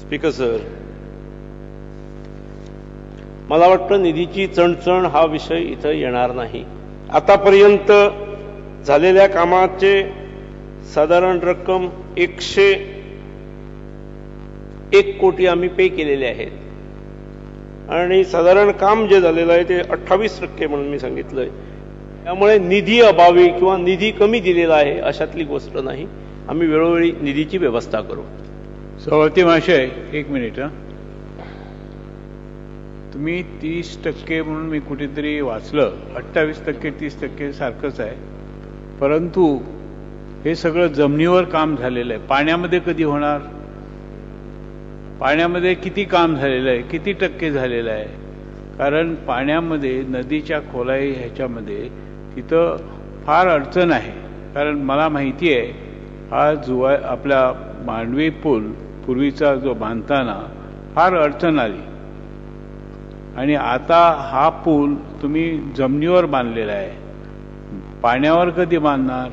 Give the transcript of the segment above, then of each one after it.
Speaker sir, मला वाटतं निधीची चणचण हा विषय इथं येणार नाही. आतापर्यंत झालेल्या कामाचे साधारण रक्कम 101 कोटी आम्ही पे केलेले आहेत आणि साधारण काम जे झालेलं आहे ते 28% म्हणून मी सांगितलंय. त्यामुळे निधी अभावी किंवा निधी कमी दिलेला आहे अशातली गोष्ट नाही. आम्ही वेळोवेळी निधीची व्यवस्था करू. सभापती महाशय, एक मिनिट. तुम्ही 30% म्हणून मी कुठेतरी वाचलं. 28% 30% सारखंच आहे, परंतु हे सगळं जमिनीवर काम झालेलं आहे. पाण्यामध्ये कधी होणार? पाण्यामध्ये किती काम झालेलं आहे, किती टक्के झालेलं आहे? कारण पाण्यामध्ये नदीच्या खोलाई ह्याच्यामध्ये तिथं फार अडचण आहे. कारण मला माहिती आहे हा जो आपला मांडवी पूल पूर्वीचा जो बांधताना फार अडचण आली आणि आता हा पूल तुम्ही जमिनीवर बांधलेला आहे, पाण्यावर कधी बांधणार?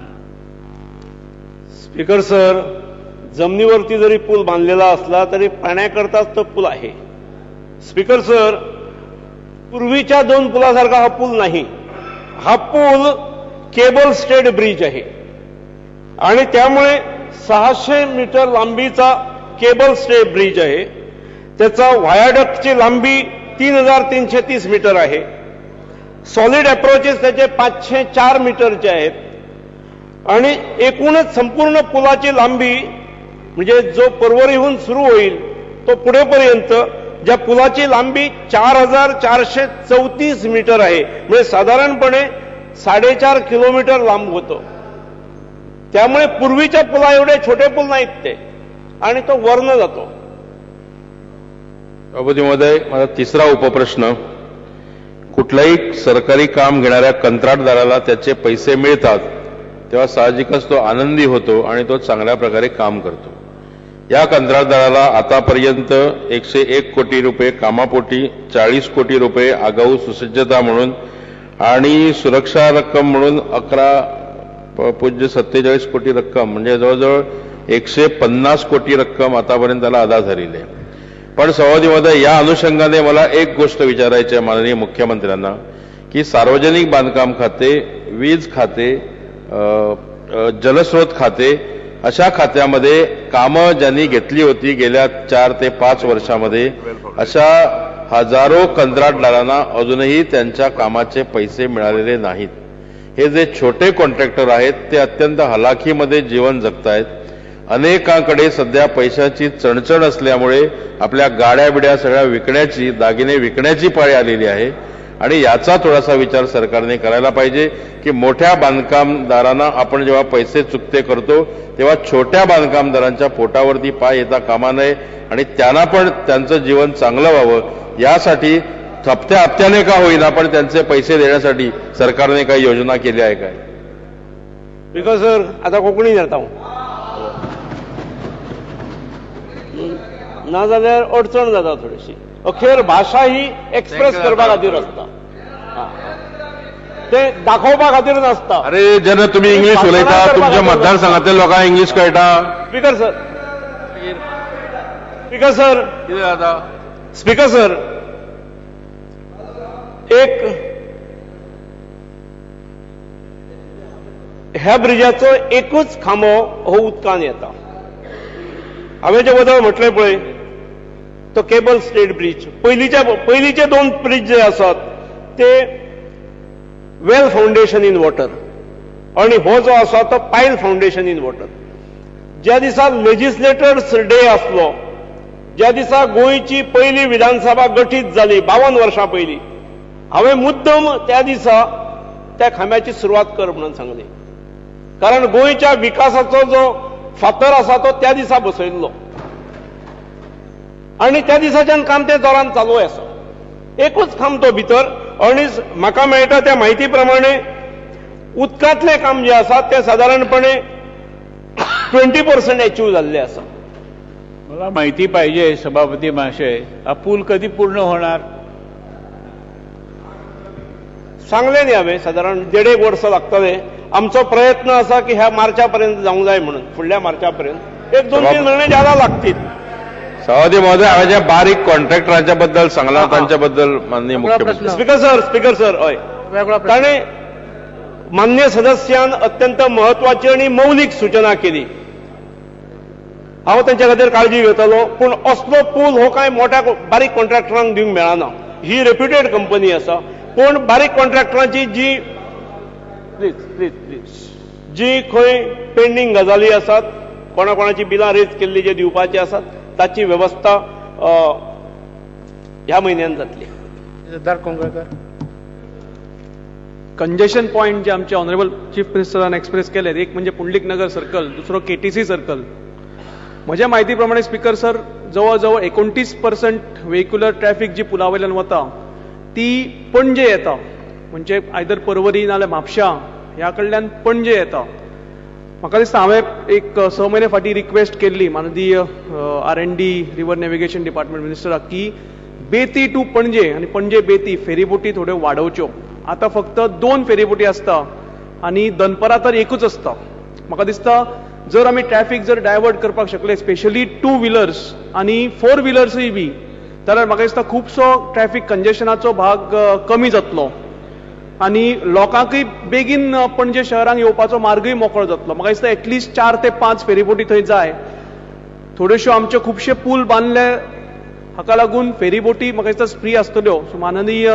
स्पीकर सर, जमिनीवरती जरी पूल बांधलेला असला तरी पाण्याकरताच तो पूल आहे. स्पीकर सर, पूर्वीच्या 2 पुलासारखा हा पूल नाही. हा पूल केबल स्टेड ब्रिज आहे आणि त्यामुळे 600 मीटर लांबीचा केबल स्टेड ब्रिज आहे. त्याचा व्हायाडक्टची लांबी 3330 मीटर आहे. सॉलिड अप्रोचेस त्याचे 504 मीटरचे आहेत आणि एकूणच संपूर्ण पुलाची लांबी म्हणजे जो परवरीहून सुरू होईल तो पुढेपर्यंत ज्या पुलाची लांबी 4434 मीटर आहे, म्हणजे साधारणपणे 4.5 किलोमीटर लांब होतो. त्यामुळे पूर्वीच्या पुला एवढे छोटे पूल नाहीत ते, आणि तो वरनं जातो. सभापती महोदय, माझा तिसरा उपप्रश्न. कुठलाही सरकारी काम घेणाऱ्या कंत्राटदाराला त्याचे पैसे मिळतात तेव्हा साहजिकच तो आनंदी होतो आणि तो चांगल्या प्रकारे काम करतो. या कंत्राटदाराला आतापर्यंत 101 कोटी रुपये कामापोटी, 40 कोटी रुपये आगाऊ सुसज्जता म्हणून आणि सुरक्षा रक्कम म्हणून 11.47 कोटी रक्कम, म्हणजे जवळजवळ 150 कोटी रक्कम आतापर्यंत त्याला अदा झालेली आहे. पण सभापती महोदय, या अनुषंगाने मला एक गोष्ट विचारायची आहे माननीय मुख्यमंत्र्यांना की सार्वजनिक बांधकाम खाते, वीज खाते, जलस्रोत खाते अशा खात्यामध्ये कामं ज्यांनी घेतली होती गेल्या 4 ते 5 वर्षामध्ये, अशा हजारो कंत्राटदारांना अजूनही त्यांच्या कामाचे पैसे मिळालेले नाहीत. हे जे छोटे कॉन्ट्रॅक्टर आहेत ते अत्यंत हलाखीमध्ये जीवन जगतायत. अनेकांकडे सध्या पैशाची चणचण असल्यामुळे आपल्या गाड्या बिड्या सगळ्या विकण्याची, दागिने विकण्याची पाळी आलेली आहे आणि याचा थोडासा विचार सरकारने करायला पाहिजे की मोठ्या बांधकामदारांना आपण जेव्हा पैसे चुकते करतो तेव्हा छोट्या बांधकामदारांच्या पोटावरती पाय येता कामा नये आणि त्यांना पण त्यांचं जीवन चांगलं व्हावं यासाठी हप्त्या हप्त्याने का होईना पण त्यांचे पैसे देण्यासाठी सरकारने काही योजना केली आहे काय? बिकॉज सर, आता कोंकणी जाता ना जाल्यार अडचण जाता थोडीशी. अखेर भाषा ही एक्सप्रेस करपा खातीर आसता, ते दाखोवपा खातीर नासता. अरे जेन्ना तुम्ही इंग्लिश उलयता तुमच्या मतदारसंघातल्या लोकांक इंग्लिश कळटा. स्पीकर सर, स्पीकर सर, कितें जाता? स्पीकर सर, एक ह्या ब्रिजाचो एकूच खांबो हो उदकान येता. हांवें जे बद्दल म्हटलें पळय तो केबल स्टेट ब्रिज. पयलींचे 2 ब्रिज जे आसात ते वेल फाउंडेशन इन वॉटर आणि हो जो आसा तो पायल फाउंडेशन इन वॉटर. ज्या दिसा लेजिस्लेटर्स डे आसलो, ज्या दिसा गोंयची पयली विधानसभा गठीत जाली 52 वर्षां पयलीं, हांवें मुद्दम त्या दिसा त्या खांब्याची सुरवात कर म्हणून सांगली. कारण गोंयच्या विकासाचो जो फातर आसा तो त्या दिसा बसयल्लो आणि त्या दिसाच्यान काम ते जोरान चालू आसा. एकूच खांब तो भितर आणि म्हाका मेळटा त्या म्हायती प्रमाणे उदकांतलें काम जें आसा तें सादारणपणे 20% अचीव जाल्लें आसा. मला माहिती पाहिजे सभापती महाशय, हा पूल कधी पूर्ण होणार? सांगलें न्ही हांवें, सादारण 1.5 वर्ष लागतले. आमचो प्रयत्न आसा की ह्या मार्चा पर्यंत जावंक जाय म्हणून, फुडल्या मार्चा पर्यंत. 1-2-3 महिने ज्यादा लागतील. सभापती महोदय, हांवें ज्या बारीक कॉन्ट्रॅक्टरांच्या बद्दल सांगला तांच्या बद्दल माननीय मुख्यमंत्री. स्पीकर सर हय, ताणें मान्य सदस्यान अत्यंत महत्वाची आणि मौलिक सूचना केली. हांव तांच्या खातीर काळजी घेतलो, पूण असलो पूल हो कांय मोठ्या बारीक कॉन्ट्रॅक्टरांक दिवंक मेळना. ही रेप्युटेड कंपनी आसा, पूण बारीक कॉन्ट्रॅक्टरांची जी जी खंय पेंडींग गजाली आसात, कोणाची बिलां रेज केल्ली जे दिवपाची आसात, ताची व्यवस्था ह्या म्हयन्यान जातली. सिद्धार्थ कोंगळकर. कंजेशन पॉइंट जे आमचे ऑनरेबल चीफ मिनिस्टरान एक्सप्रेस केले, एक म्हणजे पुंडलिक नगर सर्कल, दुसरो केटीसी सर्कल. म्हज्या म्हायती प्रमाणे स्पीकर सर, जवळ जवळ 29% व्हेहिक्युलर ट्रॅफिक जी पुला वयल्यान वता ती पणजे येता, म्हणजे आयदर पर्वरी नाल्यार म्हापशा ह्या कडल्यान पणजे येता. म्हाका दिसता हांवें एक 6 म्हयने फाटीं रिक्वेस्ट केल्ली माननीय R&D रिवर नॅव्हिगेशन डिपार्टमेंट मिनिस्टराक की बेती टू पणजे आनी पणजे बेती फेरीबोटी थोड्यो वाडोवच्यो. आतां फक्त 2 फेरीबोटी आसता आनी दनपरां तर एकूच आसता. म्हाका दिसता जर आमी ट्रॅफिक जर डायवर्ट करपाक शकले, स्पेशली 2 व्हिलर्स आनी 4 व्हिलर्सूय बी, जाल्यार म्हाका दिसता खुबसो ट्रॅफिक कंजेशनाचो भाग कमी जातलो आनी लोकांकय बेगीन पणजे शहरांत येवपाचो मार्गय मोकळो जातलो. म्हाका दिसता एटलिस्ट 4 ते 5 फेरीबोटी थंय जाय. थोड्योश्यो आमचे खुबशे पूल बांदले, हाका लागून फेरीबोटी म्हाका दिसता फ्री आसतल्यो. सो माननीय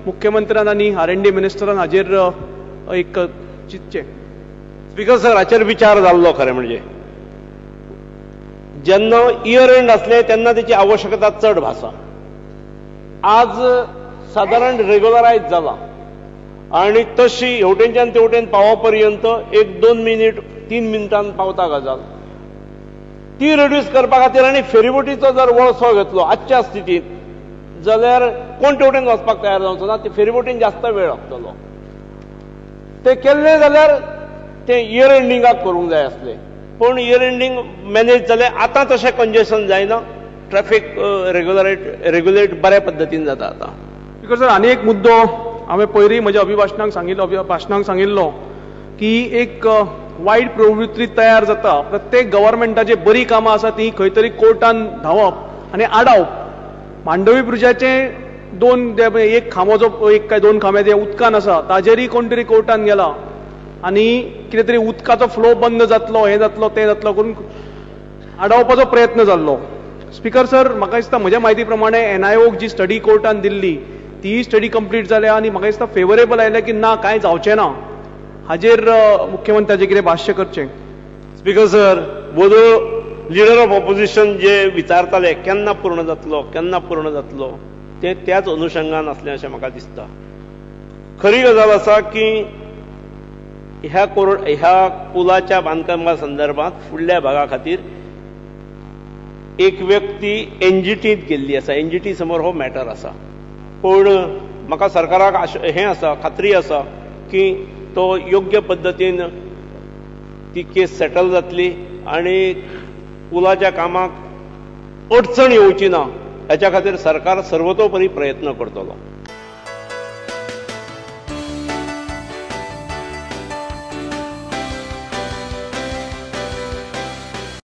मुख्यमंत्र्यान आनी R&D मिनिस्टरान हाजेर एक चिंतचें. स्पीकर सर, हाचेर विचार जाल्लो खरें म्हणजे. जेन्ना इयर एंड असले तेन्ना त्याची आवश्यकता चड भासा. आज साधारण रेग्युलरायज जाला आणि तशी हेवटेनच्यान तेवटेन पावो पर्यंत 1-2 मिनिट 3 मिनटान पावता गजाल. ती रिड्यूस करपा खातीर आनी फेरीबोटीचो जर वळसो घेतलो आजच्या स्थितीत, जाल्यार कोण तेवटेन वचपाक तयार जावचो ना. ती फेरीबोटीन जास्त वेळ लागतलो. ते केल्ले जाल्यार ते इयर एंडिंगाक करूंक जाय आसले, पूण इयर एंडिंग मॅनेज जालें. आतां तशें कंजेशन जायना. ट्रॅफिक रेग्युलेट बऱ्या पद्दतीन जाता आतां. स्पीकर सर, आनी एक मुद्दो हांवें पयलीं म्हज्या भाशणांक सांगिल्लो की एक वायट प्रवृत्ती तयार जाता. प्रत्येक गव्हर्मेंटाची बरी कामां आसा ती खंय तरी कोर्टान धांवप आनी आडावप. मांडवी ब्रिजाचे 1 खांबो जो 1 काय 2 खांबे जे उदकान आसा ताजेरय कोण तरी कोर्टान गेला आनी कितें तरी उदकाचो फ्लो बंद जातलो, हें जातलो तें जातलो करून आडावपाचो प्रयत्न जाल्लो. स्पीकर सर, म्हाका दिसता म्हज्या म्हायती प्रमाणे NIOक जी स्टडी कोर्टान दिल्ली ती स्टडी कंप्लीट जाल्या आनी म्हाका दिसता फेवरेबल आयलें की ना कांय जावचें ना. हाजेर मुख्यमंत्र्याचें कितें भाश्य करचें. स्पीकर सर, बोधो लिडर ऑफ ऑपोजिशन जे विचारताले केन्ना पूर्ण जातलो ते त्याच अनुशंगान असलें अशें म्हाका दिसता. खरी गजाल आसा की ह्या पुलाच्या बांदकामा संदर्भात फुडल्या भागा खातीर एक व्यक्ती NGTत गेल्ली आसा. NGT समोर हो मॅटर आसा. पूण म्हाका सरकाराक हें आसा, खात्री आसा की तो योग्य पद्दतीन ती केस सेटल जातली आनी पुलाच्या कामाक अडचण येवची ना हाच्या खातीर सरकार सर्वतोपरी प्रयत्न करतलो.